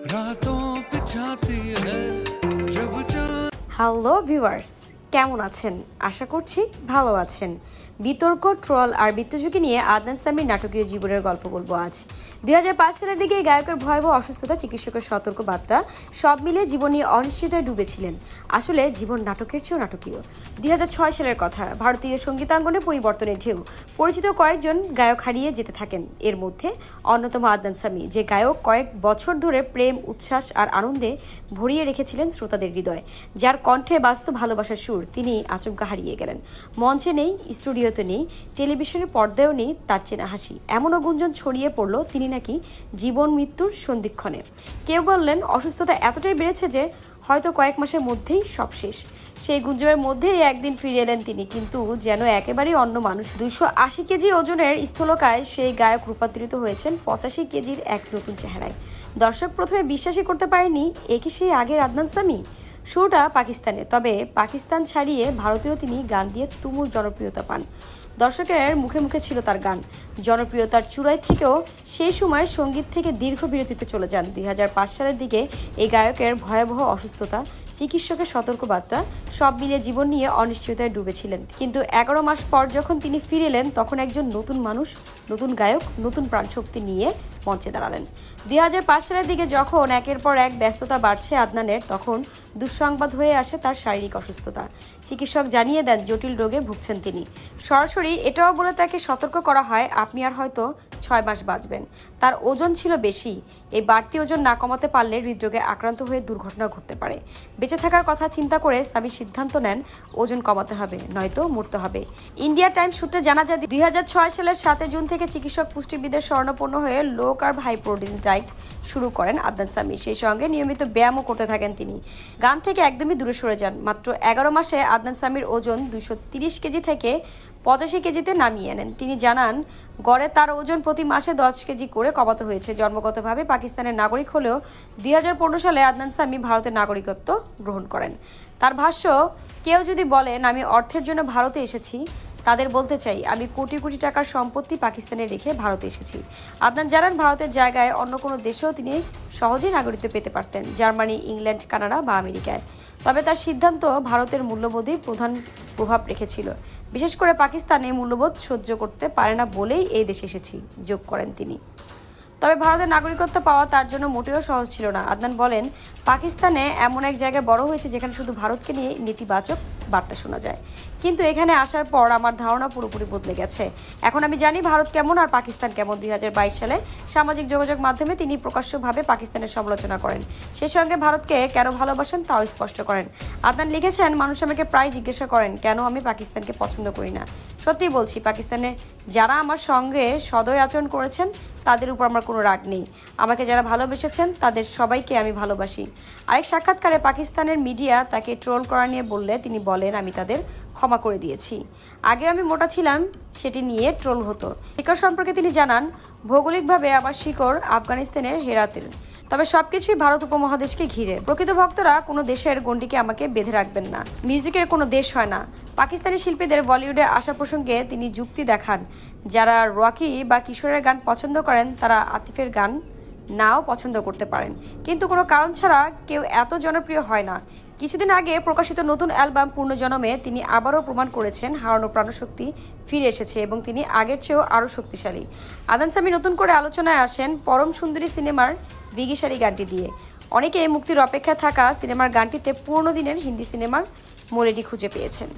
रातों पे छाती है जब হ্যালো ভিউয়ার্স, কেমন আছেন? আশা করছি ভালো আছেন। বিতর্ক, ট্রল আর বিত্তঝুঁকি নিয়ে আদনান সামির নাটকীয় জীবনের গল্প বলবো আজ। 2005 সালের দিকে গায়কের ভয়াবহ অসুস্থতা, চিকিৎসকের সতর্ক বার্তা, সব মিলে জীবন নিয়ে অনিশ্চয়তায় ডুবেছিলেন। আসলে জীবন নাটকের চেয়েও নাটকীয়। 2006 সালের কথা, ভারতীয় সঙ্গীতাঙ্গনে পরিবর্তনের ঢেউ। পরিচিত কয়েকজন গায়ক হারিয়ে যেতে থাকেন। এর মধ্যে অন্যতম আদনান সামি, যে গায়ক কয়েক বছর ধরে প্রেম, উচ্ছ্বাস আর আনন্দে ভরিয়ে রেখেছিলেন শ্রোতাদের হৃদয়, যার কণ্ঠে বাস্তব ভালোবাসার সুর, তিনি আচমকা হারিয়ে গেলেন। মঞ্চে নেই, স্টুডিওতে নেই, টেলিভিশনের পর্দায়ও নেই তার চেনা হাসি। এমনও গুঞ্জন ছড়িয়ে পড়ল তিনি নাকি জীবন মৃত্যুর সন্ধিক্ষণে। কেউ বললেন অসুস্থতা এতটাই বেড়েছে যে হয়তো কয়েক মাসের মধ্যেই সব শেষ। সেই গুঞ্জনের মধ্যেই একদিন ফিরে এলেন তিনি, কিন্তু যেন একেবারেই অন্য মানুষ। 280 কেজি ওজনের স্থূলকায় সেই গায়ক রূপান্তরিত হয়েছেন 85 কেজির এক নতুন চেহারায়। দর্শক প্রথমে বিশ্বাসই করতে পারেনি, এ কি সেই আগের আদনান সামি? শুরুটা পাকিস্তানে, তবে পাকিস্তান ছাড়িয়ে ভারতেও তিনি গান দিয়ে তুমুল জনপ্রিয়তা পান। দর্শকের মুখে মুখে ছিল তার গান। জনপ্রিয়তার চূড়ায় থেকেও সেই সময় সঙ্গীত থেকে দীর্ঘ বিরতিতে চলে যান। 2005 সালের দিকে এই গায়কের ভয়াবহ অসুস্থতা, চিকিৎসকের সতর্কবার্তা, সব মিলিয়ে জীবন নিয়ে অনিশ্চয়তায় ডুবেছিলেন। কিন্তু 11 মাস পর যখন তিনি ফিরে এলেন, তখন একজন নতুন মানুষ, নতুন গায়ক, নতুন প্রাণশক্তি নিয়ে মঞ্চে দাঁড়ালেন। 2005 সালের দিকে যখন একের পর এক ব্যস্ততা বাড়ছে আদনানের, তখন দুঃসংবাদ হয়ে আসে তার শারীরিক অসুস্থতা। চিকিৎসক জানিয়ে দেন জটিল রোগে ভুগছেন তিনি। সরাসরি এটাও বলে তাকে সতর্ক করা হয়, আপনি আর হয়তো 6 মাস বাঁচবেন। তার ওজন ছিল বেশি। এই বাড়তি ওজন না কমাতে পারলে হৃদরোগে আক্রান্ত হয়ে দুর্ঘটনা ঘটতে পারে। বেঁচে থাকার কথা চিন্তা করে সামি সিদ্ধান্ত নেন ওজন কমাতে হবে, নয়তো মরতে হবে। ইন্ডিয়া টাইমস সূত্রে জানা যায় 2006 সালের 7 জুন থেকে চিকিৎসক, পুষ্টিবিদের শরণাপন্ন হয়ে low carb high protein diet শুরু করেন আদনান সামি। সেই সঙ্গে নিয়মিত ব্যায়ামও করতে থাকেন তিনি। গান থেকে একদমই দূরে সরে যান। মাত্র 11 মাসে আদনান সামির ওজন 230 কেজি থেকে 85 কেজিতে নামিয়ে আনেন। তিনি জানান, গড়ে তার ওজন প্রতি মাসে 10 কেজি করে কমাতে হয়েছে। জন্মগতভাবে পাকিস্তানের নাগরিক হলেও 2015 সালে আদনান সামি ভারতের নাগরিকত্ব গ্রহণ করেন। তার ভাষ্য, কেউ যদি বলেন আমি অর্থের জন্য ভারতে এসেছি, তাদের বলতে চাই আমি কোটি কোটি টাকার সম্পত্তি পাকিস্তানে রেখে ভারতে এসেছি। আদনান জানান, ভারতের জায়গায় অন্য কোনো দেশেও তিনি সহজেই নাগরিকত্ব পেতে পারতেন, জার্মানি, ইংল্যান্ড, কানাডা বা আমেরিকায়। তবে তার সিদ্ধান্ত ভারতের মূল্যবোধই প্রধান প্রভাব রেখেছিল। বিশেষ করে পাকিস্তানে মূল্যবোধ সহ্য করতে পারে না বলেই এই দেশে এসেছি, যোগ করেন তিনি। তবে ভারতের নাগরিকত্ব পাওয়া তার জন্য মোটেও সহজ ছিল না। আদনান বলেন, পাকিস্তানে এমন এক জায়গায় বড় হয়েছে যেখানে শুধু ভারতকে নিয়ে নেতিবাচক বার্তা শোনা যায়। কিন্তু এখানে আসার পর আমার ধারণা পুরোপুরি বদলে গেছে। এখন আমি জানি ভারত কেমন আর পাকিস্তান কেমন। 2022 সালে সামাজিক যোগাযোগ মাধ্যমে তিনি প্রকাশ্যভাবে পাকিস্তানের সমালোচনা করেন। সেই সঙ্গে ভারতকে কেন ভালোবাসেন তাও স্পষ্ট করেন। আদনান লিখেছেন, মানুষ আমাকে প্রায় জিজ্ঞাসা করেন কেন আমি পাকিস্তানকে পছন্দ করি না। সত্যিই বলছি, পাকিস্তানে যারা আমার সঙ্গে সদয় আচরণ করেছেন তাদের উপর আমার কোনো রাগ নেই। আমাকে যারা ভালোবেসেছেন তাদের সবাইকে আমি ভালোবাসি। আরেক সাক্ষাৎকারে পাকিস্তানের মিডিয়া তাকে ট্রোল করা নিয়ে বললে তিনি বলেন, আমি তাদের ক্ষমা করে দিয়েছি। আগে আমি মোটা ছিলাম, সেটি নিয়ে ট্রোল হতো। শিকড় সম্পর্কে তিনি জানান, ভৌগোলিকভাবে আমার শিকড় আফগানিস্তানের হেরাতের, তবে সবকিছুই ভারত উপমহাদেশকে ঘিরে। প্রকৃত ভক্তরা কোনো দেশের গণ্ডিকে আমাকে বেঁধে রাখবেন না। মিউজিকের কোনো দেশ হয় না। পাকিস্তানি শিল্পীদের বলিউডে আসা প্রসঙ্গে তিনি যুক্তি দেখান, যারা রকি বা কিশোরের গান পছন্দ করেন তারা আতিফের গান নাও পছন্দ করতে পারেন, কিন্তু কোনো কারণ ছাড়া কেউ এত জনপ্রিয় হয় না। কিছুদিন আগে প্রকাশিত নতুন অ্যালবাম পূর্ণজনমে তিনি আবারও প্রমাণ করেছেন হারানো প্রাণশক্তি ফিরে এসেছে এবং তিনি আগের চেয়েও আরও শক্তিশালী। আদনান সামি নতুন করে আলোচনায় আসেন পরম সুন্দরী সিনেমার বিগিশারি গানটি দিয়ে। অনেকে মুক্তির অপেক্ষায় থাকা সিনেমার গানটিতে পুরনো দিনের হিন্দি সিনেমার মেলোডি খুঁজে পেয়েছেন।